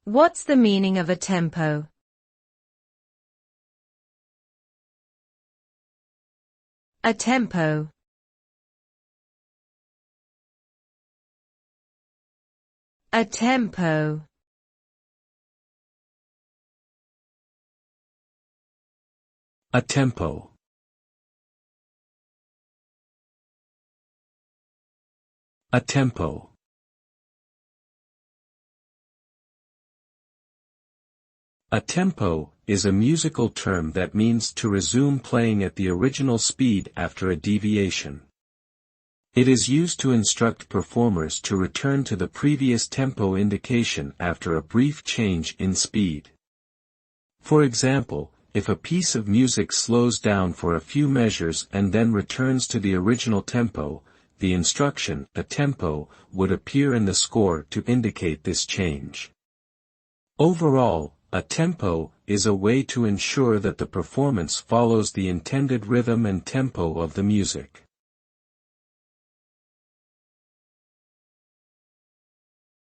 What's the meaning of a tempo? A tempo. A tempo. A tempo. A tempo. A tempo is a musical term that means to resume playing at the original speed after a deviation. It is used to instruct performers to return to the previous tempo indication after a brief change in speed. For example, if a piece of music slows down for a few measures and then returns to the original tempo, the instruction, a tempo, would appear in the score to indicate this change. Overall, a tempo is a way to ensure that the performance follows the intended rhythm and tempo of the music.